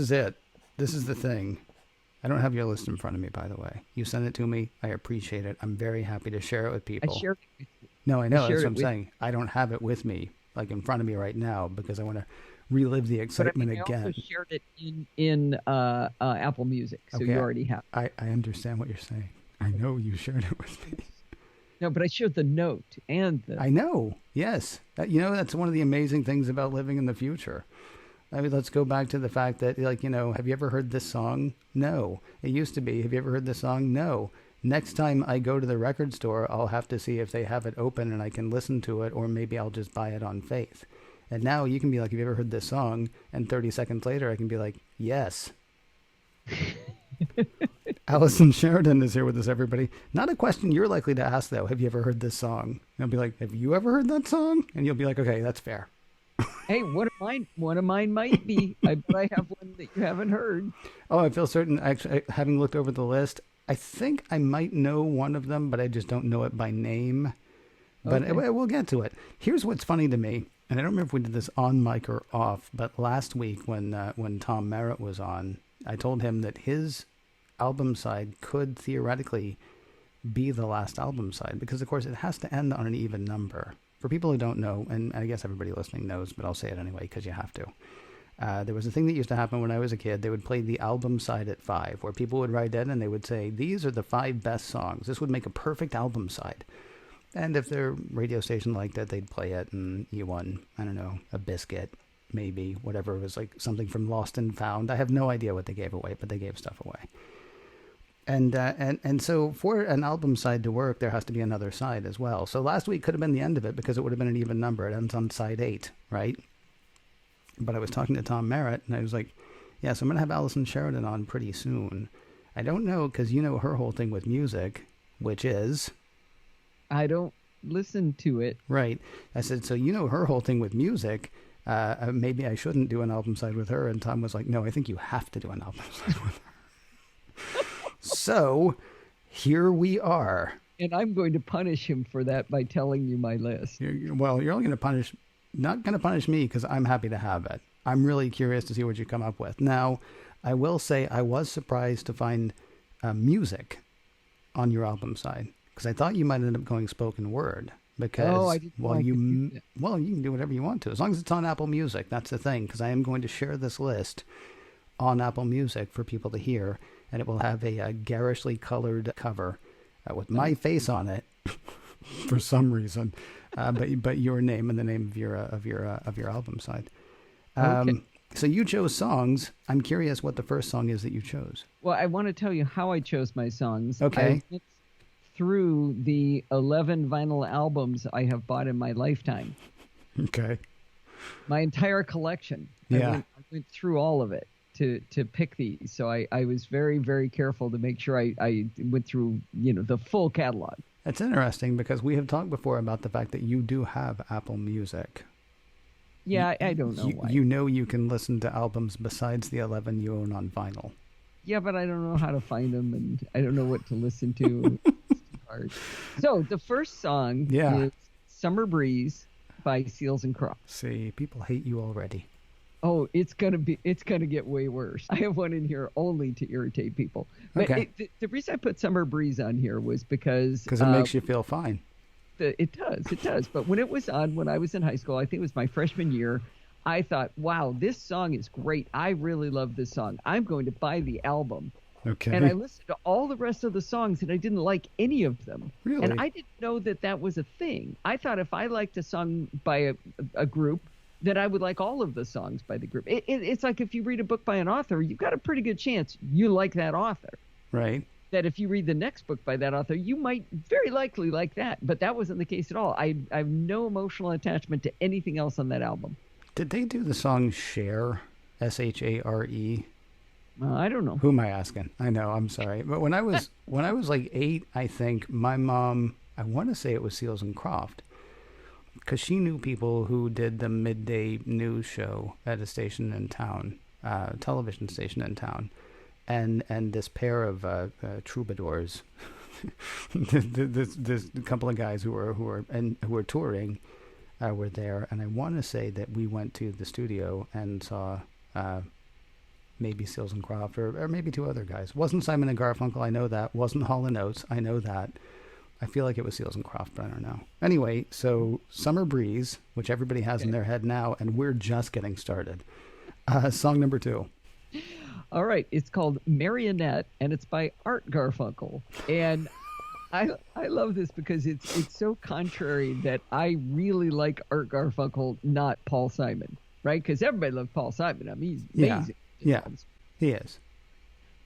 This is it. This is the thing. I don't have your list in front of me, by the way. You sent it to me. I appreciate it. I'm very happy to share it with I people. shared it. No, I I know. That's shared what it I'm with, saying. I don't have it with me, like in front of me right now, because I want to relive the but I mean, excitement I also again. shared it in Apple Music, so Okay, you already have. I understand what you're saying. I know you shared it with me. No, but I shared the note and the. I know. Yes. That's one of the amazing things about living in the future. I mean, let's go back to the fact that, like, have you ever heard this song? No. It used to be, have you ever heard this song? No. Next time I go to the record store, I'll have to see if they have it open and I can listen to it, or maybe I'll just buy it on faith. And now you can be like, have you ever heard this song? And 30 seconds later, I can be like, yes. Allison Sheridan is here with us, everybody. Not a question you're likely to ask, though. Have you ever heard this song? And I'll be like, have you ever heard that song? And you'll be like, okay, that's fair. Hey, one of mine might be. I bet I have one that you haven't heard. Oh, I feel certain, actually, having looked over the list, I think I might know one of them, but I just don't know it by name. But Okay. we'll get to it. Here's what's funny to me, and I don't remember if we did this on mic or off, but last week when Tom Merritt was on, I told him that his album side could theoretically be the last album side because, of course, it has to end on an even number. For people who don't know, and I guess everybody listening knows, but I'll say it anyway because you have to. There was a thing that used to happen when I was a kid. They would play the album side at 5, where people would write in and they would say, these are the 5 best songs. This would make a perfect album side. And if their radio station liked it, they'd play it, and you won, I don't know, a biscuit, maybe, whatever. It was like something from Lost and Found. I have no idea what they gave away, but they gave stuff away. And so for an album side to work, there has to be another side as well. So last week could have been the end of it because it would have been an even number. It ends on side 8, right? But I was talking to Tom Merritt, and I was like, yeah, so I'm going to have Allison Sheridan on pretty soon. I don't know, because you know her whole thing with music, which is... I don't listen to it. Right. I said, so you know her whole thing with music. Maybe I shouldn't do an album side with her. And Tom was like, no, I think you have to do an album side with her. So here we are. And I'm going to punish him for that by telling you my list. Well, you're only going to not going to punish me because I'm happy to have it. I'm really curious to see what you come up with. Now, I will say I was surprised to find music on your album side. Because I thought you might end up going spoken word. Because, I didn't know I could do that. well, you can do whatever you want to. As long as it's on Apple Music, that's the thing. Because I am going to share this list on Apple Music for people to hear. And it will have a garishly colored cover with my face on it for some reason. But your name and the name of your album side. Okay. So you chose songs. I'm curious what the first song is that you chose. Well, I want to tell you how I chose my songs. Okay. I went through the 11 vinyl albums I have bought in my lifetime. Okay. My entire collection. Yeah. I went through all of it to pick these. So I was very, very careful to make sure I went through, the full catalog. That's interesting because we have talked before about the fact that you do have Apple Music. Yeah, I don't know why. You know you can listen to albums besides the 11 you own on vinyl. Yeah, but I don't know how to find them, and I don't know what to listen to. It's too hard. So the first song is "Summer Breeze" by Seals and Crofts. See, people hate you already. Oh, it's gonna get way worse. I have one in here only to irritate people. But Okay. the reason I put "Summer Breeze" on here was because it makes you feel fine. It does. But when it was on, when I was in high school, I think it was my freshman year, I thought, wow, this song is great. I really love this song. I'm going to buy the album. Okay. And I listened to all the rest of the songs, and I didn't like any of them. Really? And I didn't know that was a thing. I thought if I liked a song by a group, that I would like all of the songs by the group. It's like if you read a book by an author, you've got a pretty good chance you like that author. Right. That if you read the next book by that author, you might very likely like that. But that wasn't the case at all. I have no emotional attachment to anything else on that album. Did they do the song Share? Share? I don't know. Who am I asking? I know, I'm sorry. But when I was like 8, I think my mom, I want to say it was Seals and Croft, because she knew people who did the midday news show at a station in town, television station in town. And this pair of troubadours, this couple of guys who were touring, were there, and I want to say that we went to the studio and saw maybe Seals and Croft, or maybe two other guys. Wasn't Simon and Garfunkel, I know that. Wasn't Hall & Oates, I know that. I feel like it was Seals and Croft, but I don't know. Anyway, so Summer Breeze, which everybody has in their head now, and we're just getting started. Song number 2. All right, it's called Marionette, and it's by Art Garfunkel. And I love this because it's so contrary that I really like Art Garfunkel, not Paul Simon, right? Because everybody loves Paul Simon. I mean, he's amazing. Yeah, he is.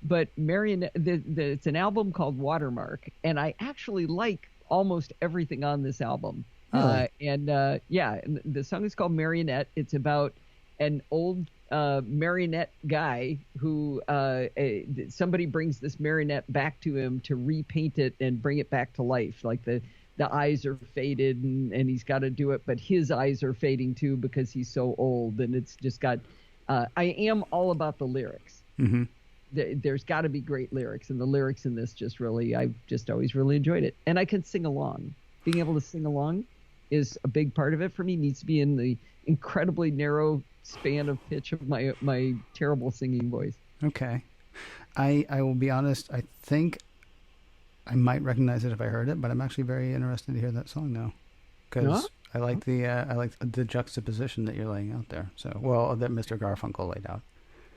But Marionette, it's an album called Watermark, and I actually like almost everything on this album. Really? And the song is called Marionette. It's about an old marionette guy who somebody brings this marionette back to him to repaint it and bring it back to life. Like the eyes are faded and he's got to do it, but his eyes are fading too because he's so old. And it's just got. I am all about the lyrics. Mm-hmm. There's got to be great lyrics, and the lyrics in this just really, I've just always really enjoyed it. And I can sing along. Being able to sing along is a big part of it for me. Needs to be in the incredibly narrow span of pitch of my terrible singing voice. Okay. I will be honest, I think I might recognize it if I heard it, but I'm actually very interested to hear that song now. Because I like the juxtaposition that you're laying out there. So, well, that Mr. Garfunkel laid out.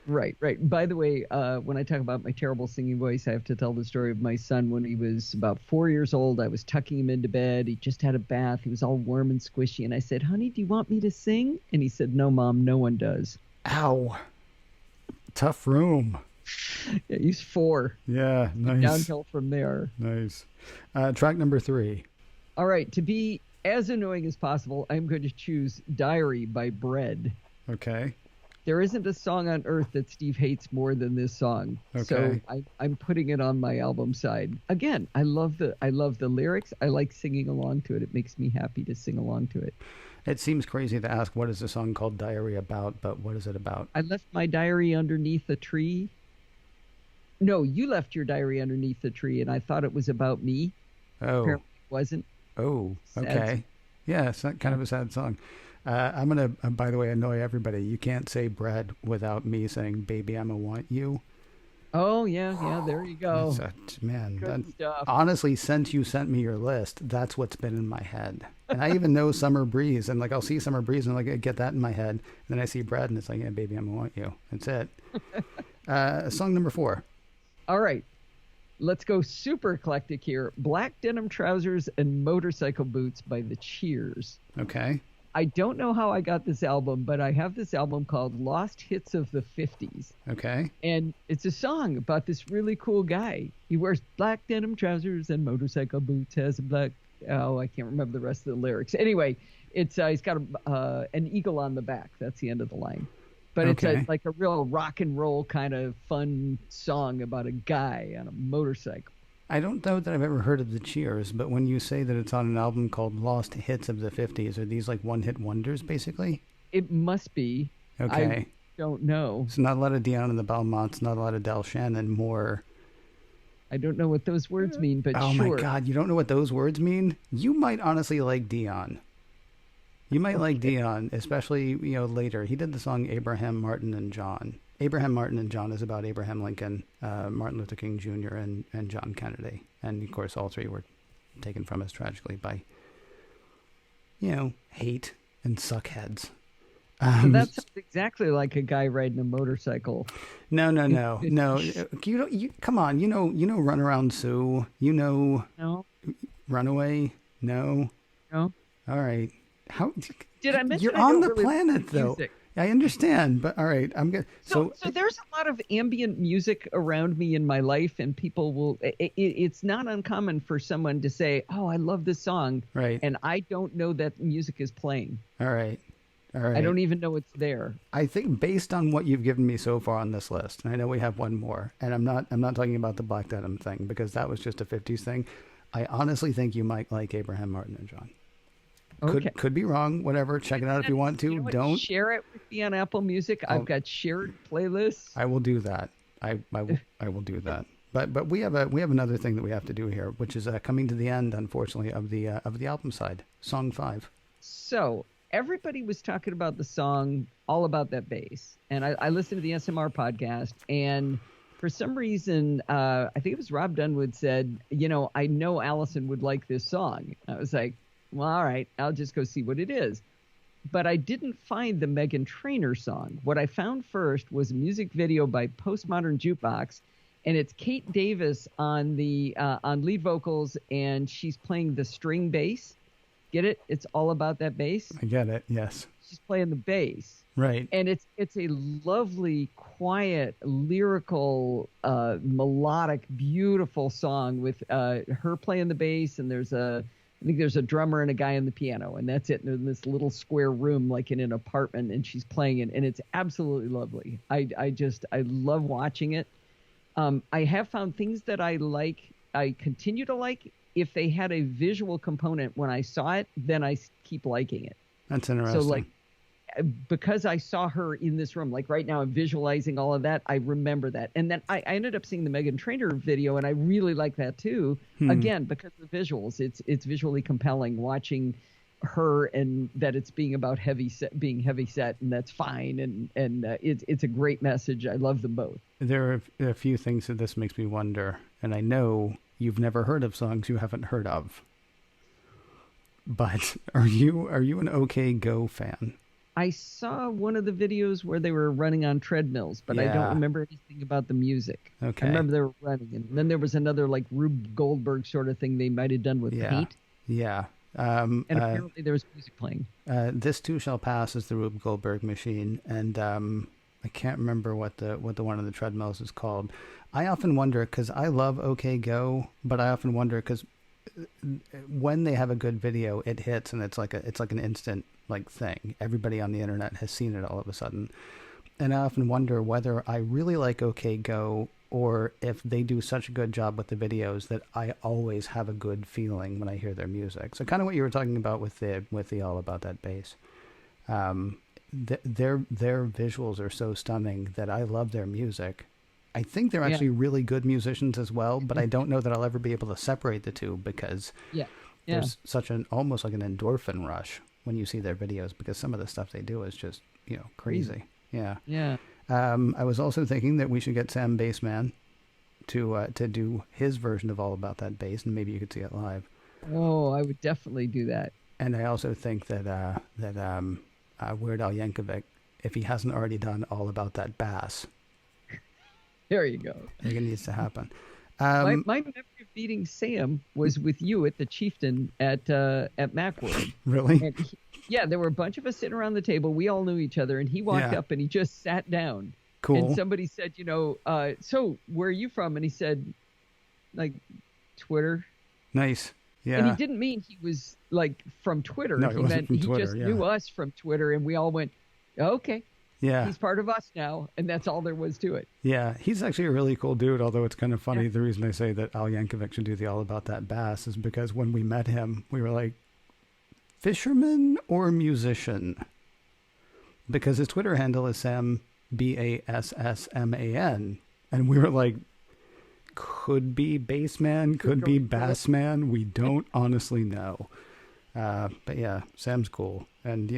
Right. By the way, when I talk about my terrible singing voice, I have to tell the story of my son when he was about 4 years old. I was tucking him into bed. He just had a bath. He was all warm and squishy. And I said, honey, do you want me to sing? And he said, no, Mom, no one does. Ow. Tough room. Yeah, he's 4. Yeah, nice. Downhill from there. Nice. Track number 3. All right. To be as annoying as possible, I'm going to choose Diary by Bread. Okay. There isn't a song on earth that Steve hates more than this song. Okay. So I'm putting it on my album side. Again, I love the lyrics. I like singing along to it. It makes me happy to sing along to it. It seems crazy to ask what is the song called Diary about, but what is it about? I left my diary underneath a tree. No, you left your diary underneath the tree, and I thought it was about me. Oh. Apparently it wasn't. Oh, okay. Sad. Yeah, it's kind of a sad song. I'm going to, by the way, annoy everybody. You can't say bread without me saying, baby, I'ma want you. Oh, yeah, there you go. Man, stuff. Honestly, since you sent me your list, that's what's been in my head. And I even know Summer Breeze, and like I'll see Summer Breeze, and like I get that in my head. And then I see bread, and it's like, yeah, baby, I'ma want you. That's it. Song number 4. All right. Let's go super eclectic here. Black Denim Trousers and Motorcycle Boots by the Cheers. Okay. I don't know how I got this album, but I have this album called Lost Hits of the 50s. Okay. And it's a song about this really cool guy. He wears black denim trousers and motorcycle boots, has a black... Oh, I can't remember the rest of the lyrics. Anyway, it's he's got an eagle on the back. That's the end of the line. But okay. It's like a real rock and roll kind of fun song about a guy on a motorcycle. I don't know that I've ever heard of the Cheers, but when you say that it's on an album called Lost Hits of the 50s, are these like one-hit wonders, basically? It must be. Okay. I don't know. So not a lot of Dion and the Belmonts, not a lot of Del Shannon, more... I don't know what those words mean, but oh sure. My God, you don't know what those words mean? You might honestly like Dion. You might like Dion, especially, later. He did the song Abraham, Martin, and John. Abraham, Martin, and John is about Abraham Lincoln, Martin Luther King Jr., and John Kennedy. And, of course, all three were taken from us tragically by, hate and suckheads. So that sounds exactly like a guy riding a motorcycle. No. You come on. Runaround Sue. No. Runaway. No. No. All right. How did I mention? You're on the planet, though. I understand, but all right, I'm good. So there's a lot of ambient music around me in my life, and people will. It's not uncommon for someone to say, "Oh, I love this song," right? And I don't know that music is playing. All right. I don't even know it's there. I think based on what you've given me so far on this list, and I know we have one more, and I'm not talking about the Black Denim thing because that was just a 50s thing. I honestly think you might like Abraham, Martin, and John. Okay. Could be wrong. Whatever. Check it out if you want to. Don't share it with me on Apple Music. I've got shared playlists. I will do that. I will do that. But we have another thing that we have to do here, which is coming to the end, unfortunately, of the album side. Song 5. So everybody was talking about the song All About That Bass. And I listened to the SMR podcast, and for some reason, I think it was Rob Dunwood said, I know Allison would like this song. I was like, well, all right, I'll just go see what it is. But I didn't find the Meghan Trainor song. What I found first was a music video by Postmodern Jukebox, and it's Kate Davis on lead vocals, and she's playing the string bass. Get it? It's all about that bass. I get it. Yes. She's playing the bass. Right. And it's a lovely, quiet, lyrical, melodic, beautiful song with her playing the bass, and I think there's a drummer and a guy on the piano, and that's it. And in this little square room, like in an apartment, and she's playing it, and it's absolutely lovely. I love watching it. I have found things that I like. I continue to like. If they had a visual component when I saw it, then I keep liking it. That's interesting. So like, because I saw her in this room, like right now I'm visualizing all of that, I remember that. And then I ended up seeing the Meghan Trainor video, and I really like that too. Again, because of the visuals, it's visually compelling watching her, and that it's being about being heavy set, and that's fine. And it's a great message. I love them both. There are a few things that this makes me wonder, and I know you've never heard of songs you haven't heard of. But are you an OK Go fan? I saw one of the videos where they were running on treadmills, but I don't remember anything about the music. Okay. I remember they were running, and then there was another like Rube Goldberg sort of thing they might have done with paint. Yeah. And apparently there was music playing. This Too Shall Pass is the Rube Goldberg machine, and I can't remember what the one on the treadmills is called. I often wonder, because I love OK Go, but I often wonder because when they have a good video, it hits, and it's like an instant like thing. Everybody on the internet has seen it all of a sudden, and I often wonder whether I really like OK Go, or if they do such a good job with the videos that I always have a good feeling when I hear their music. So kind of what you were talking about with the All About That Bass. Their visuals are so stunning that I love their music. I think they're actually really good musicians as well, but I don't know that I'll ever be able to separate the two, because there's such an almost like an endorphin rush when you see their videos, because some of the stuff they do is just, crazy. Yeah. I was also thinking that we should get Sam Bassman to do his version of All About That Bass, and maybe you could see it live. Oh, I would definitely do that. And I also think that Weird Al Yankovic, if he hasn't already done All About That Bass. There you go. I think it needs to happen. My memory of meeting Sam was with you at the Chieftain at Macworld. Really? And there were a bunch of us sitting around the table. We all knew each other, and he walked up and he just sat down. Cool. And somebody said, so where are you from? And he said, like, Twitter. Nice. Yeah. And he didn't mean he was like from Twitter. No, he meant he just knew us from Twitter, and we all went, okay. Yeah. He's part of us now, and that's all there was to it. Yeah, he's actually a really cool dude, although it's kind of funny. Yeah. The reason I say that Al Yankovic should do the All About That Bass is because when we met him, we were like, fisherman or musician? Because his Twitter handle is Sam Bassman, and we were like, could be bassman, could be bassman. We don't honestly know. But yeah, Sam's cool, and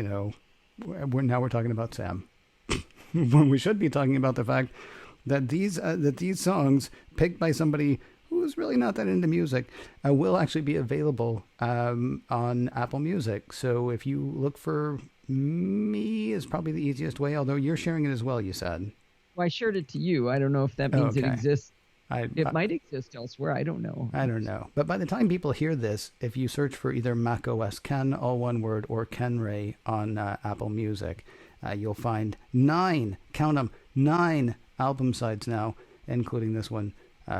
we're talking about Sam. When we should be talking about the fact that these songs picked by somebody who's really not that into music will actually be available on Apple Music. So if you look for me, is probably the easiest way, although you're sharing it as well, you said. Well, I shared it to you. I don't know if that means it exists. It might exist elsewhere. I don't know. I don't know. But by the time people hear this, if you search for either macOS Ken, all one word, or Ken Ray on Apple Music, you'll find 9 album sides now, including this one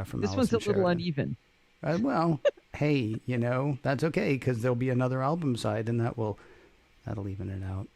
from this Allison one's a Sheridan. little uneven. Well, hey, that's okay, because there'll be another album side, and that'll even it out.